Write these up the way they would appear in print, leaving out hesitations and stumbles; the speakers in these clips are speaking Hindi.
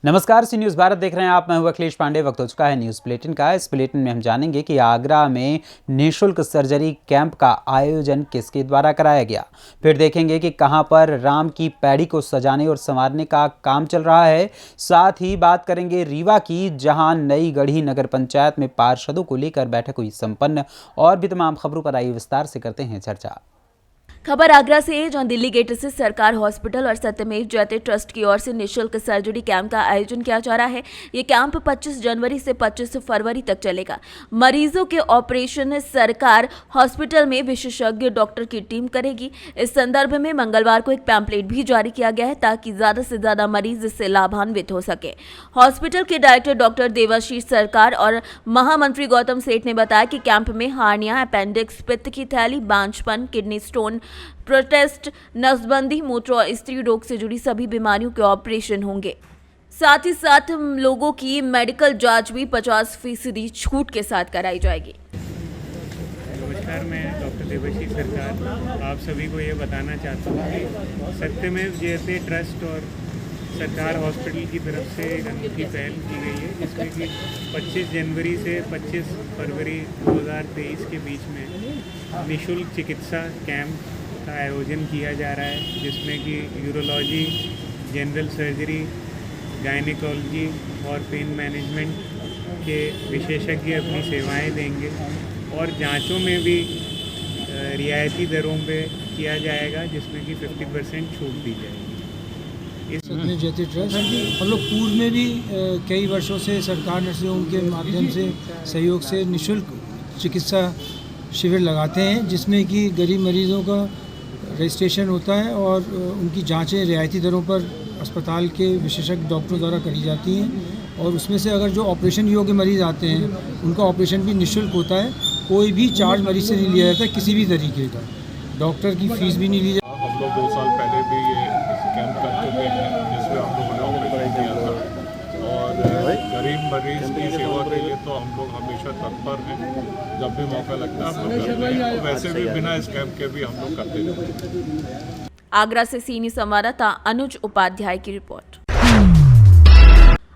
नमस्कार, सी न्यूज़ भारत देख रहे हैं आप। मैं हूं अखिलेश पांडे। वक्त हो चुका है न्यूज़ बुलेटिन का। इस बुलेटिन में हम जानेंगे कि आगरा में निःशुल्क सर्जरी कैंप का आयोजन किसके द्वारा कराया गया। फिर देखेंगे कि कहां पर राम की पैड़ी को सजाने और संवारने का काम चल रहा है। साथ ही बात करेंगे रीवा की, जहां नई गढ़ी नगर पंचायत में पार्षदों को लेकर बैठक हुई संपन्न। और भी तमाम खबरों पर आइए विस्तार से करते हैं चर्चा। खबर आगरा से है, जहां दिल्ली गेट से सरकार हॉस्पिटल और सत्यमेव जयते ट्रस्ट की ओर से निःशुल्क सर्जरी कैंप का आयोजन किया जा रहा है। ये कैंप 25 जनवरी से 25 फरवरी तक चलेगा। मरीजों के ऑपरेशन सरकार हॉस्पिटल में विशेषज्ञ डॉक्टर की टीम करेगी। इस संदर्भ में मंगलवार को एक पैम्पलेट भी जारी किया गया है, ताकि ज्यादा से ज्यादा मरीज इससे लाभान्वित हो सके। हॉस्पिटल के डायरेक्टर डॉक्टर देवाशीष सरकार और महामंत्री गौतम सेठ ने बताया कि कैंप में हार्निया, अपेंडिक्स, पित्त की थैली, बांझपन, किडनी स्टोन, प्रोटेस्ट, नसबंदी, मूत्र और स्त्री रोग से जुड़ी सभी बीमारियों के ऑपरेशन होंगे। साथ ही साथ लोगों की मेडिकल जांच भी 50% छूट के साथ कराई जाएगी। नमस्कार, मैं डॉक्टर देवाशीष सरकार आप सभी को ये बताना चाहता हूँ कि सत्यमेव जयते ट्रस्ट और सरकार हॉस्पिटल की तरफ से एक अनूठी पहल की गई है, जिसमें कि 25 जनवरी से 25 फरवरी 2023 के बीच में निःशुल्क चिकित्सा कैंप का आयोजन किया जा रहा है, जिसमें कि यूरोलॉजी, जनरल सर्जरी, गायनेकोलॉजी और पेन मैनेजमेंट के विशेषज्ञ अपनी सेवाएं देंगे और जांचों में भी रियायती दरों पे किया जाएगा, जिसमें कि 50% छूट दी जाएगी। सत्यमेव जयते ट्रस्ट हम लोग पूर्व में भी कई वर्षों से सरकार नर्सिंग के माध्यम से सहयोग से निःशुल्क चिकित्सा शिविर लगाते हैं, जिसमें कि गरीब मरीजों का रजिस्ट्रेशन होता है और उनकी जांचें रियायती दरों पर अस्पताल के विशेषज्ञ डॉक्टरों द्वारा करी जाती हैं। और उसमें से अगर जो ऑपरेशन योग्य मरीज़ आते हैं उनका ऑपरेशन भी निःशुल्क होता है। कोई भी चार्ज मरीज से नहीं लिया जाता किसी भी तरीके का। डॉक्टर की फीस भी नहीं ली जाती। हम लोग 2 साल पहले भी ये कैंप कर चुके हैं, जिसमें हम लोगों ने ऑपरेशन किया था। और गरीब मरीज की सेवा के लिए तो हम लोग हमेशा तत्पर हैं। जब भी मौका लगता है हम लोग करते हैं। तो वैसे भी बिना इस कैंप के भी हम लोग करते रहते हैं। आगरा से सीनियर संवाददाता अनुज उपाध्याय की रिपोर्ट।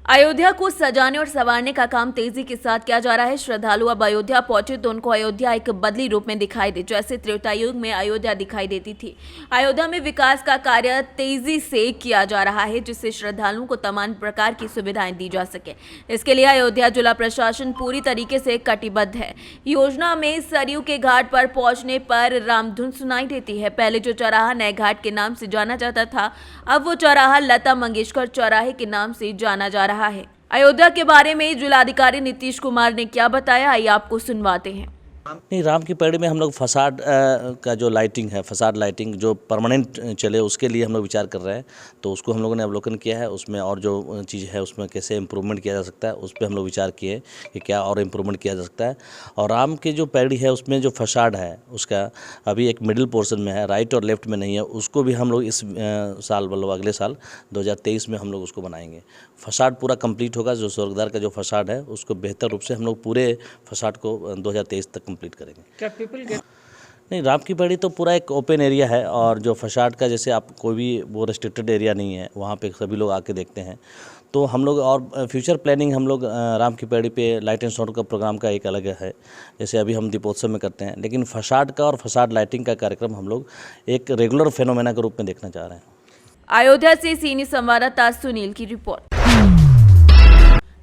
अयोध्या को सजाने और संवारने का काम तेजी के साथ किया जा रहा है। श्रद्धालु अब अयोध्या पहुंचे तो उनको अयोध्या एक बदली रूप में दिखाई दे, जैसे त्रेता युग में अयोध्या दिखाई देती थी। अयोध्या में विकास का कार्य तेजी से किया जा रहा है, जिससे श्रद्धालुओं को तमाम प्रकार की सुविधाएं दी जा सके। इसके लिए अयोध्या जिला प्रशासन पूरी तरीके से कटिबद्ध है। योजना में सरयू के घाट पर पहुंचने पर रामधुन सुनाई देती है। पहले जो चौराहा नए घाट के नाम से जाना जाता था, अब वो चौराहा लता मंगेशकर चौराहे के नाम से जाना जा रहा है। अयोध्या के बारे में जिलाधिकारी नीतीश कुमार ने क्या बताया, आइए आपको सुनवाते हैं। नहीं, राम की पैड़ी में हम लोग फसाड का जो लाइटिंग है, फसाड लाइटिंग जो परमानेंट चले, उसके लिए हम लोग विचार कर रहे हैं। तो उसको हम लोगों ने अवलोकन किया है। उसमें और जो चीज़ है उसमें कैसे इम्प्रूवमेंट किया जा सकता है, उस पर हम लोग विचार किए कि क्या और इम्प्रूवमेंट किया जा सकता है। और राम की जो पैड़ी है उसमें जो फसाड है उसका अभी एक मिडिल पोर्शन में है, राइट और लेफ्ट में नहीं है। उसको भी हम लोग इस साल मतलब अगले साल 2023 में हम लोग उसको बनाएंगे। फसाड पूरा कंप्लीट होगा। जो स्वर्गद्वार का जो फसाड है उसको बेहतर रूप से हम लोग पूरे फसाड को 2023 तक कंप्लीट करेंगे। क्या पीपल गेट नहीं, राम की पैड़ी तो पूरा एक ओपन एरिया है और जो फसाड का जैसे आप कोई भी वो रेस्ट्रिक्टेड एरिया नहीं है, वहाँ पे सभी लोग आके देखते हैं। तो हम लोग और फ्यूचर प्लानिंग हम लोग राम की पैड़ी पे लाइट एंड साउंड का प्रोग्राम का एक अलग है, जैसे अभी हम दीपोत्सव में करते हैं। लेकिन फसाड का और फसाड लाइटिंग का कार्यक्रम हम लोग एक रेगुलर फेनोमेना के रूप में देखना चाह रहे हैं। अयोध्या से सीनियर संवाददाता सुनील की रिपोर्ट।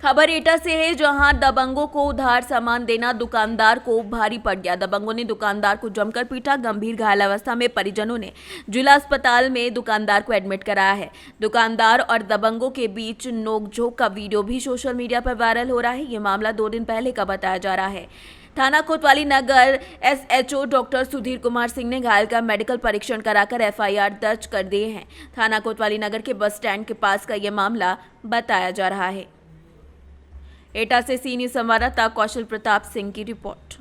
खबर एटा से है, जहां दबंगों को उधार सामान देना दुकानदार को भारी पड़ गया। दबंगों ने दुकानदार को जमकर पीटा। गंभीर घायल अवस्था में परिजनों ने जिला अस्पताल में दुकानदार को एडमिट कराया है। दुकानदार और दबंगों के बीच नोकझोंक का वीडियो भी सोशल मीडिया पर वायरल हो रहा है। ये मामला 2 दिन पहले का बताया जा रहा है। थाना कोतवाली नगर SHO डॉक्टर सुधीर कुमार सिंह ने घायल का मेडिकल परीक्षण कराकर FIR दर्ज कर दिए हैं। थाना कोतवाली नगर के बस स्टैंड के पास का यह मामला बताया जा रहा है। एटा से सीनियर संवाददाता कौशल प्रताप सिंह की रिपोर्ट।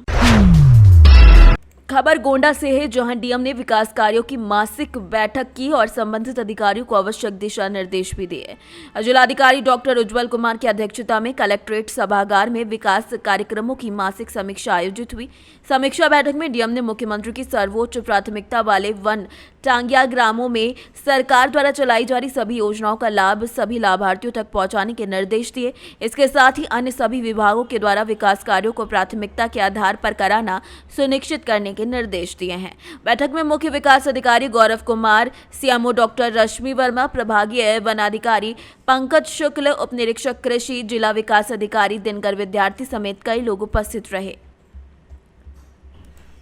खबर गोंडा से है, जहां डीएम ने विकास कार्यों की मासिक बैठक की और संबंधित अधिकारियों को आवश्यक दिशा निर्देश भी दिए। जिलाधिकारी डॉक्टर उज्जवल कुमार की अध्यक्षता में कलेक्ट्रेट सभागार में विकास कार्यक्रमों की मासिक समीक्षा आयोजित हुई। समीक्षा बैठक में डीएम ने मुख्यमंत्री की सर्वोच्च प्राथमिकता वाले वन टांगिया ग्रामों में सरकार द्वारा चलाई जा रही सभी योजनाओं का लाभ सभी लाभार्थियों तक पहुंचाने के निर्देश दिए। इसके साथ ही अन्य सभी विभागों के द्वारा विकास कार्यों को प्राथमिकता के आधार पर कराना सुनिश्चित करने के निर्देश दिए हैं। बैठक में मुख्य विकास अधिकारी गौरव कुमार, सीएमओ डॉक्टर रश्मि वर्मा, प्रभागीय वनाधिकारी पंकज शुक्ल, उप निरीक्षक कृषि, जिला विकास अधिकारी दिनकर विद्यार्थी समेत कई लोग उपस्थित रहे।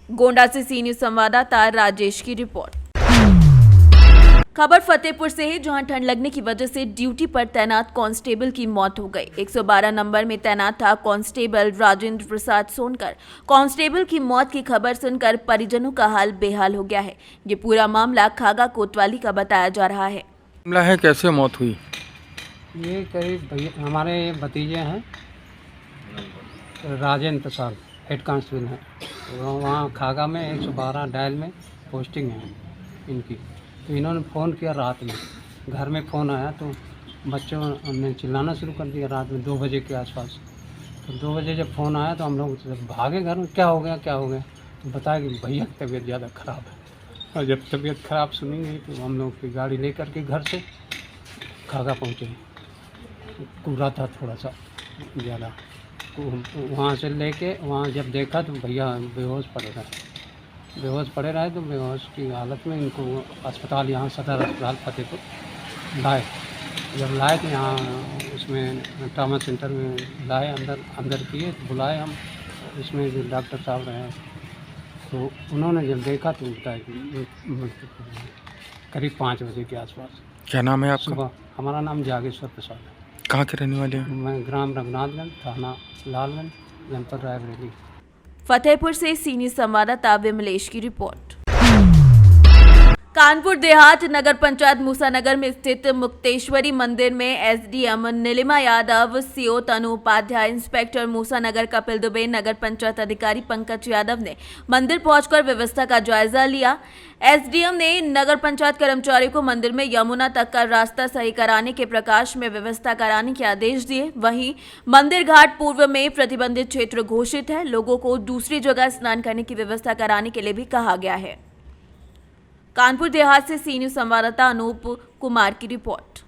गोंडा से सी न्यूज संवाददाता राजेश की रिपोर्ट। खबर फतेहपुर से है, जहां ठंड लगने की वजह से ड्यूटी पर तैनात कांस्टेबल की मौत हो गई। 112 नंबर में तैनात था कांस्टेबल राजेंद्र प्रसाद सोनकर। कांस्टेबल की मौत की खबर सुनकर परिजनों का हाल बेहाल हो गया है। ये पूरा मामला खागा कोतवाली का बताया जा रहा है। मामला है, कैसे मौत हुई? ये करीब हमारे भतीजे हैं, राजेंद्र प्रसाद हेड कांस्टेबल हैं। वहाँ खागा में 112 डायल में पोस्टिंग है इनकी। तो इन्होंने फ़ोन किया रात में, घर में फ़ोन आया तो बच्चों ने चिल्लाना शुरू कर दिया रात में 2 बजे के आसपास। तो 2 बजे जब फ़ोन आया तो हम लोग भागे घर में, क्या हो गया क्या हो गया। तो बताया कि भैया की तबीयत ज़्यादा ख़राब है। और जब तबीयत ख़राब सुनी गई तो हम लोग की गाड़ी लेकर के घर से खागा पहुँचे। पूरा था थोड़ा सा ज़्यादा, वहाँ से लेके वहाँ जब देखा तो भैया बेहोश पड़े रहे तो बेहोश की हालत में इनको अस्पताल, यहाँ सदर अस्पताल फतेहपुर लाए। जब लाए तो यहाँ उसमें ट्रामा सेंटर में लाए, अंदर किए, बुलाए हम, इसमें जो डॉक्टर साहब रहे तो उन्होंने जब देखा तो बताया कि करीब 5 बजे के आसपास। क्या नाम है आपका? सुबह। हमारा नाम जागेश्वर प्रसाद है। कहाँ के रहने वाले हैं? मैं ग्राम रघुनाथगंज, थाना लालगंज, जनपद रायबरेली। फतेहपुर से सी न्यूज संवाददाता विमलेश की रिपोर्ट। कानपुर देहात नगर पंचायत मूसानगर में स्थित मुक्तेश्वरी मंदिर में एसडीएम नीलिमा यादव, सीओ तनु उपाध्याय, इंस्पेक्टर मूसानगर कपिल दुबे, नगर पंचायत अधिकारी पंकज यादव ने मंदिर पहुंचकर व्यवस्था का जायजा लिया। एसडीएम ने नगर पंचायत कर्मचारियों को मंदिर में यमुना तक का रास्ता सही कराने के प्रकाश में व्यवस्था कराने के आदेश दिए। वहीं मंदिर घाट पूर्व में प्रतिबंधित क्षेत्र घोषित है। लोगों को दूसरी जगह स्नान करने की व्यवस्था कराने के लिए भी कहा गया है। कानपुर देहात से सी न्यूज संवाददाता अनूप कुमार की रिपोर्ट।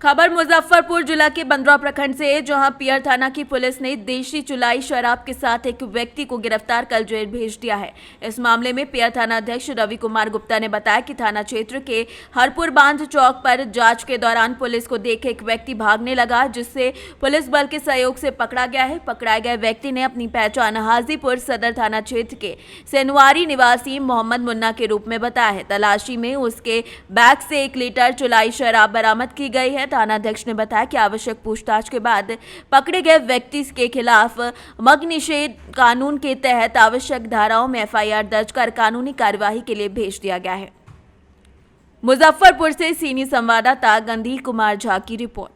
खबर मुजफ्फरपुर जिला के बंदरा प्रखंड से है, जहां पियर थाना की पुलिस ने देशी चुलाई शराब के साथ एक व्यक्ति को गिरफ्तार कर जेल भेज दिया है। इस मामले में पियर थाना अध्यक्ष रवि कुमार गुप्ता ने बताया कि थाना क्षेत्र के हरपुर बांध चौक पर जांच के दौरान पुलिस को देख एक व्यक्ति भागने लगा, जिससे पुलिस बल के सहयोग से पकड़ा गया है। पकड़ाए गए व्यक्ति ने अपनी पहचान हाजीपुर सदर थाना क्षेत्र के सेनवारी निवासी मोहम्मद मुन्ना के रूप में बताया है। तलाशी में उसके बैग से 1 लीटर चुलाई शराब बरामद की गई है। थाना अध्यक्ष ने बताया कि आवश्यक पूछताछ के बाद पकड़े गए व्यक्ति के खिलाफ मद्य निषेध कानून के तहत आवश्यक धाराओं में एफआईआर दर्ज कर कानूनी कार्यवाही के लिए भेज दिया गया है। मुजफ्फरपुर से सीनियर संवाददाता गंधीर कुमार झा की रिपोर्ट।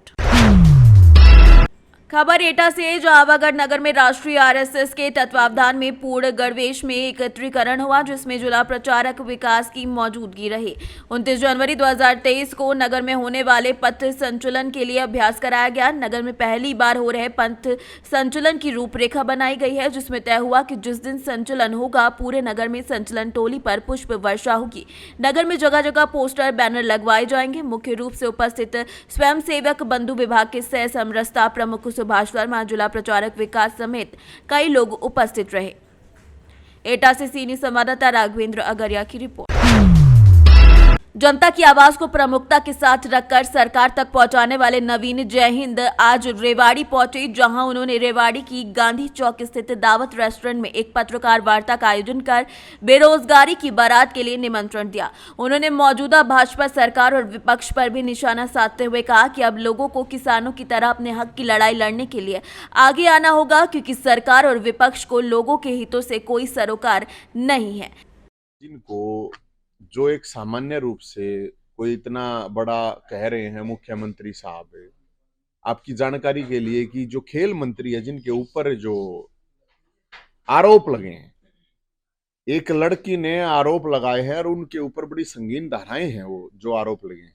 खबर एटा से है, जहां आवागढ़ नगर में राष्ट्रीय आरएसएस के तत्वावधान में पूर्ण गणवेश में एकत्रीकरण हुआ, जिसमें जिला प्रचारक विकास की मौजूदगी रही। 29 जनवरी 2023 को नगर में होने वाले पथ संचलन के लिए अभ्यास कराया गया। नगर में पहली बार हो रहे पथ संचलन की रूपरेखा बनाई गई है, जिसमें तय हुआ कि जिस दिन संचलन होगा पूरे नगर में संचलन टोली पर पुष्प वर्षा होगी। नगर में जगह जगह पोस्टर बैनर लगवाए जाएंगे। मुख्य रूप से उपस्थित स्वयं सेवक बंधु विभाग के सह समरसता प्रमुख सुभाष वर्मा, जिला प्रचारक विकास समेत कई लोग उपस्थित रहे। एटा से सीनियर संवाददाता राघवेंद्र अगरिया की रिपोर्ट। जनता की आवाज को प्रमुखता के साथ रखकर सरकार तक पहुंचाने वाले नवीन जय हिंद आज रेवाड़ी पहुंचे, जहां उन्होंने रेवाड़ी की गांधी चौक स्थित दावत रेस्टोरेंट में एक पत्रकार वार्ता का आयोजन कर बेरोजगारी की बारात के लिए निमंत्रण दिया। उन्होंने मौजूदा भाजपा सरकार और विपक्ष पर भी निशाना साधते हुए कहा कि अब लोगों को किसानों की तरह अपने हक की लड़ाई लड़ने के लिए आगे आना होगा, क्योंकि सरकार और विपक्ष को लोगों के हितों से कोई सरोकार नहीं है। जिनको जो एक सामान्य रूप से कोई इतना बड़ा कह रहे हैं मुख्यमंत्री साहब, आपकी जानकारी के लिए कि जो खेल मंत्री है जिनके ऊपर जो आरोप लगे हैं, एक लड़की ने आरोप लगाए हैं और उनके ऊपर बड़ी संगीन धाराएं हैं। वो जो आरोप लगे हैं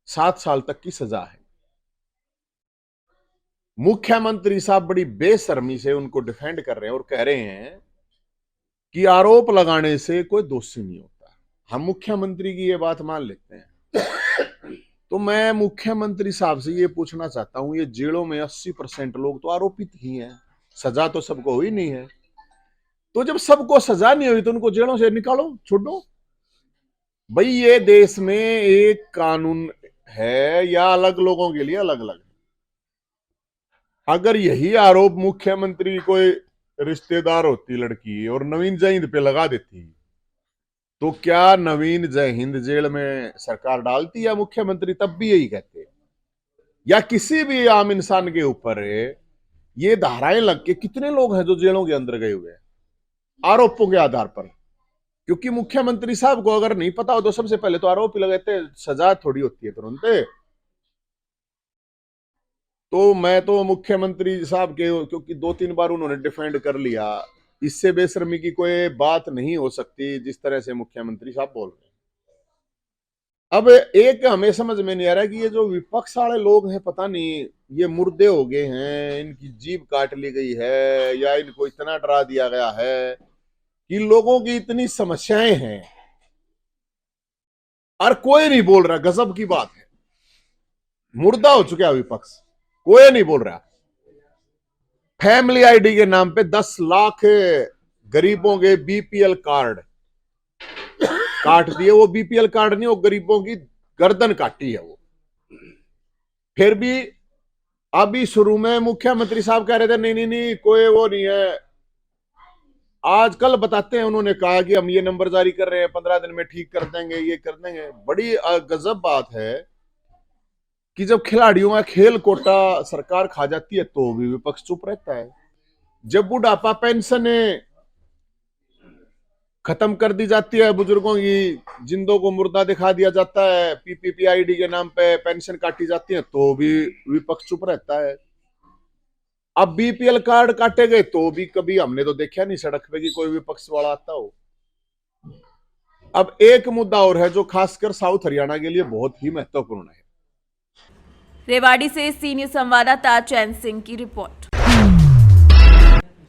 7 साल तक की सजा है। मुख्यमंत्री साहब बड़ी बेशर्मी से उनको डिफेंड कर रहे हैं और कह रहे हैं कि आरोप लगाने से कोई दोषी नहीं होता। हम मुख्यमंत्री की ये बात मान लेते हैं। तो मैं मुख्यमंत्री साहब से ये पूछना चाहता हूं, ये जेलों में 80% लोग तो आरोपित ही हैं, सजा तो सबको हुई नहीं है। तो जब सबको सजा नहीं हुई तो उनको जेलों से निकालो, छोड़ो। भाई ये देश में एक कानून है या अलग लोगों के लिए अलग अलग है। अगर यही आरोप मुख्यमंत्री कोई रिश्तेदार होती लड़की और नवीन जयहिंद पे लगा देती, तो क्या नवीन जयहिंद जेल में सरकार डालती या मुख्यमंत्री तब भी यही कहते? या किसी भी आम इंसान के ऊपर ये धाराएं लग के कितने लोग हैं जो जेलों के अंदर गए हुए हैं आरोपों के आधार पर? क्योंकि मुख्यमंत्री साहब को अगर नहीं पता हो तो सबसे पहले तो आरोप ही लगाते, सजा थोड़ी होती है तुरंत। तो मैं तो मुख्यमंत्री साहब के, क्योंकि 2-3 बार उन्होंने डिफेंड कर लिया, इससे बेशर्मी की कोई बात नहीं हो सकती जिस तरह से मुख्यमंत्री साहब बोल रहे हैं। अब एक हमें समझ में नहीं आ रहा कि ये जो विपक्ष वाले लोग हैं, पता नहीं ये मुर्दे हो गए हैं, इनकी जीभ काट ली गई है या इनको इतना डरा दिया गया है कि लोगों की इतनी समस्याएं हैं और कोई नहीं बोल रहा। गजब की बात है, मुर्दा हो चुका है विपक्ष, कोई नहीं बोल रहा। फैमिली आईडी के नाम पे 10 लाख गरीबों के बीपीएल कार्ड काट दिए। वो बीपीएल कार्ड नहीं, वो गरीबों की गर्दन काटी है वो। फिर भी अभी शुरू में मुख्यमंत्री साहब कह रहे थे नहीं नहीं नहीं कोई वो नहीं है। आज कल बताते हैं, उन्होंने कहा कि हम ये नंबर जारी कर रहे हैं, 15 दिन में ठीक कर देंगे, ये कर देंगे। बड़ी गजब बात है कि जब खिलाड़ियों का खेल कोटा सरकार खा जाती है तो भी विपक्ष चुप रहता है। जब बुढ़ापा पेंशन खत्म कर दी जाती है, बुजुर्गों की जिंदों को मुर्दा दिखा दिया जाता है, पीपीपी आईडी के नाम पे पेंशन काटी जाती है तो भी विपक्ष चुप रहता है। अब बीपीएल कार्ड काटे गए तो भी कभी हमने तो देखा नहीं सड़क पे कि कोई विपक्ष वाला आता हो। अब एक मुद्दा और है जो खासकर साउथ हरियाणा के लिए बहुत ही महत्वपूर्ण है। रेवाड़ी से सीनियर संवाददाता चैन सिंह की रिपोर्ट।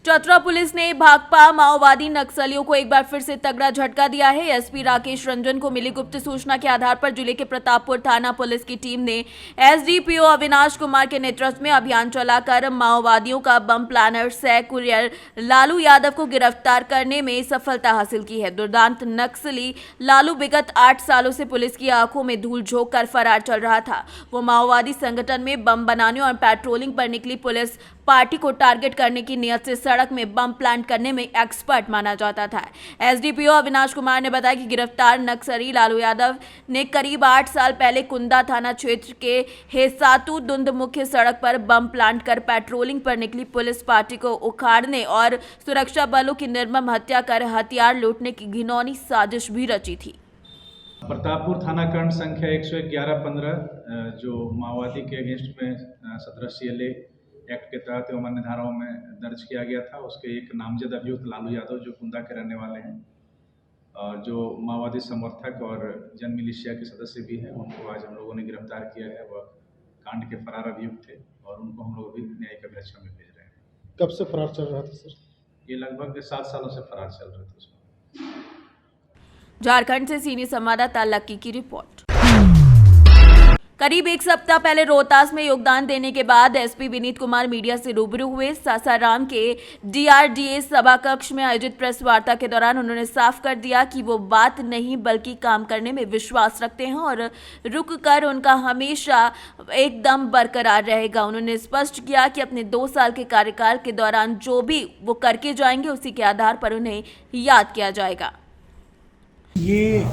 चतरा पुलिस ने भाकपा माओवादी नक्सलियों को एक बार फिर से तगड़ा झटका दिया है। एसपी राकेश रंजन को मिली गुप्त सूचना के आधार पर जिले के प्रतापपुर थाना पुलिस की टीम ने एसडीपीओ अविनाश कुमार के नेतृत्व में अभियान चलाकर माओवादियों का बम प्लानर सह कुरियर लालू यादव को गिरफ्तार करने में सफलता हासिल की है। दुर्दांत नक्सली लालू विगत 8 सालों से पुलिस की आंखों में धूल झोंक कर फरार चल रहा था। वो माओवादी संगठन में बम बनाने और पेट्रोलिंग पर निकली पुलिस पार्टी को टारगेट करने की नियत से सड़क में बम प्लांट करने में एक्सपर्ट माना जाता था। एसडीपीओ अविनाश कुमार ने बताया कि गिरफ्तार नक्सली लालू यादव ने करीब 8 साल पहले कुंदा थाना क्षेत्र के हेसातू दुंद मुख्य सड़क पर बम प्लांट कर पेट्रोलिंग पर निकली पुलिस पार्टी को उखाड़ने और सुरक्षा बलों की निर्मम हत्या कर हथियार लूटने की घिनौनी साजिश भी रची थी। प्रतापपुर थाना कांड संख्या 111-15 जो माओवादी के अगेंस्ट में 17 CLA एक्ट के तहत एवं अन्य धाराओं में दर्ज किया गया था। उसके एक नामजद अभियुक्त लालू यादव जो कुंदा के रहने वाले हैं और जो माओवादी समर्थक और जन मिलिशिया के सदस्य भी हैं, उनको आज हम लोगों ने गिरफ्तार किया है। वह कांड के फरार अभियुक्त थे और उनको हम लोग भी न्यायिक अभिरक्षा में भेज रहे हैं। कब से फरार चल रहा था सर? ये लगभग 7 सालों से फरार चल रहे थे उसमें। झारखंड से सीनियर संवाददाता लक्की की रिपोर्ट। करीब 1 सप्ताह पहले रोहतास में योगदान देने के बाद एसपी विनीत कुमार मीडिया से रूबरू हुए। सासाराम के DRDA सभा कक्ष में आयोजित प्रेस वार्ता के दौरान उन्होंने साफ कर दिया कि वो बात नहीं बल्कि काम करने में विश्वास रखते हैं और रुक कर उनका हमेशा एकदम बरकरार रहेगा। उन्होंने स्पष्ट किया कि अपने 2 साल के कार्यकाल के दौरान जो भी वो करके जाएंगे उसी के आधार पर उन्हें याद किया जाएगा। ये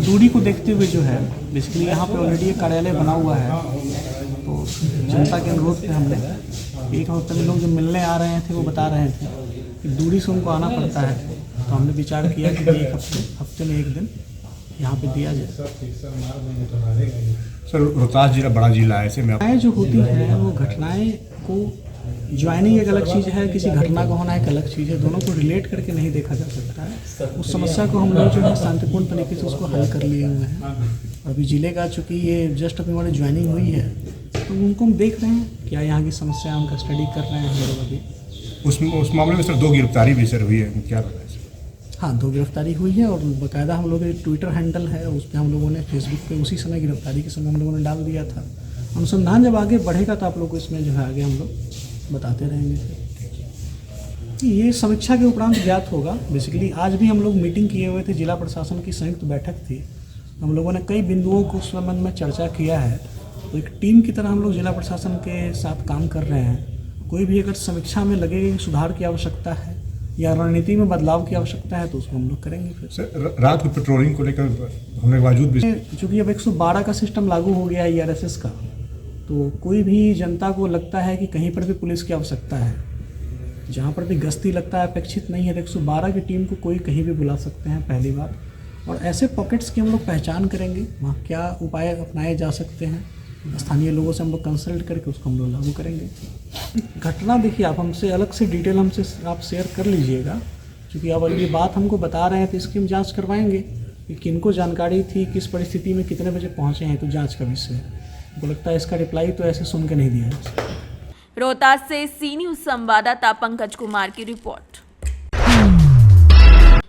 दूरी को देखते हुए जो है बेसिकली यहाँ पे ऑलरेडी एक कार्यालय बना हुआ है, तो जनता के अनुरोध पे हमने एक हफ्ते में लोग जो मिलने आ रहे थे वो बता रहे थे कि दूरी से उनको आना पड़ता है, तो हमने विचार किया कि एक हफ्ते में 1 दिन यहाँ पे दिया जाए। सर रोहतास जिला बड़ा जिला है, ऐसे जो होती है वो घटनाएं को ज्वाइनिंग एक अलग चीज़ है, किसी घटना का होना एक अलग चीज़ है, दोनों को रिलेट करके नहीं देखा जा सकता है। उस समस्या को हम लोग जो है शांतिपूर्ण तरीके से उसको हल कर लिए हुए हैं। अभी जिले का चूँकि ये जस्ट अभी हमारी ज्वाइनिंग हुई है तो तो उनको हम देख रहे हैं क्या यहाँ की समस्या, उनका स्टडी कर रहे हैं हम लोग अभी। उस मामले में सर 2 गिरफ्तारी भी सर हुई है, क्या लगा है? हाँ, 2 गिरफ्तारी हुई है और बाकायदा हम लोग का ट्विटर हैंडल है उस पर हम लोगों ने फेसबुक पे उसी समय गिरफ्तारी के समय हम लोगों ने डाल दिया था। अनुसंधान जब आगे बढ़ेगा तो आप लोग को इसमें जो है आगे हम लोग बताते रहेंगे। ये समीक्षा के उपरांत ज्ञात होगा। बेसिकली आज भी हम लोग मीटिंग किए हुए थे, जिला प्रशासन की संयुक्त बैठक थी। हम लोगों ने कई बिंदुओं को उस संबंध में चर्चा किया है। तो एक टीम की तरह हम लोग जिला प्रशासन के साथ काम कर रहे हैं। कोई भी अगर समीक्षा में लगे कि सुधार की आवश्यकता है या रणनीति में बदलाव की आवश्यकता है तो उसको हम लोग करेंगे। फिर सर रात को पेट्रोलिंग को लेकर होने के बावजूद भी चूँकि अब 112 का सिस्टम लागू हो गया है ERSS का, तो कोई भी जनता को लगता है कि कहीं पर भी पुलिस की आवश्यकता है, जहाँ पर भी गश्ती लगता है अपेक्षित नहीं है तो 112 की टीम को कोई कहीं भी बुला सकते हैं, पहली बात। और ऐसे पॉकेट्स की हम लोग पहचान करेंगे, वहाँ क्या उपाय अपनाए जा सकते हैं, स्थानीय लोगों से हम लोग कंसल्ट करके उसको हम लोग लागू करेंगे। घटना देखिए आप हमसे अलग से डिटेल हमसे आप शेयर कर लीजिएगा, क्योंकि अब ये बात हमको बता रहे हैं तो इसकी हम जाँच करवाएंगे कि किनको जानकारी थी, किस परिस्थिति में कितने बजे पहुँचे हैं, तो जाँच का विषय है। हमको लगता है इसका रिप्लाई तो ऐसे सुन के नहीं दिया है। रोहतास से सी न्यूज संवाददाता पंकज कुमार की रिपोर्ट।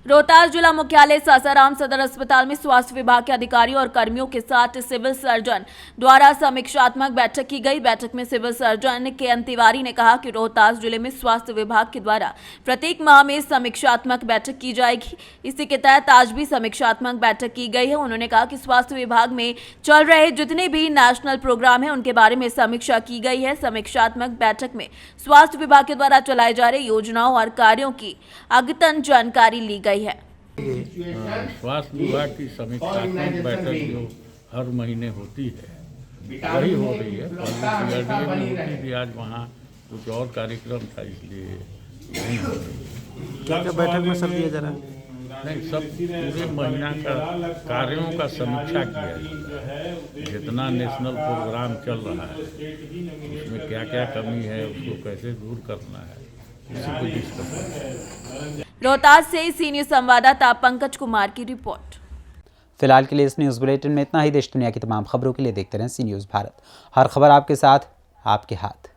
रोहतास जिला मुख्यालय सासाराम सदर अस्पताल में स्वास्थ्य विभाग के अधिकारियों और कर्मियों के साथ सिविल सर्जन द्वारा समीक्षात्मक बैठक की गई। बैठक में सिविल सर्जन के तिवारी ने कहा कि रोहतास जिले में स्वास्थ्य विभाग के द्वारा प्रत्येक माह में समीक्षात्मक बैठक की जाएगी। इसी के तहत आज भी समीक्षात्मक बैठक की गई है। उन्होंने कहा कि स्वास्थ्य विभाग में चल रहे जितने भी नेशनल प्रोग्राम है उनके बारे में समीक्षा की गई है। समीक्षात्मक बैठक में स्वास्थ्य विभाग के द्वारा चलाए जा रहे योजनाओं और कार्यों की अद्यतन जानकारी ली गई है। स्वास्थ्य विभाग की समीक्षात्मक बैठक जो हर महीने होती है वही हो रही है। पहले CRDA में होती थी, आज वहाँ कुछ और कार्यक्रम था इसलिए नहीं हो रही। क्या क्या बैठक में सर दिया जा रहा है? नहीं, सब पूरे महीना का कार्यों का समीक्षा किया जाता है। जितना नेशनल प्रोग्राम चल रहा है उसमें क्या क्या कमी है, उसको कैसे दूर करना है, इसी को डिस्कस। रोहतास से सी न्यूज संवाददाता पंकज कुमार की रिपोर्ट। फिलहाल के लिए इस न्यूज़ बुलेटिन में इतना ही। देश दुनिया की तमाम खबरों के लिए देखते रहें सी न्यूज़ भारत। हर खबर आपके साथ, आपके हाथ।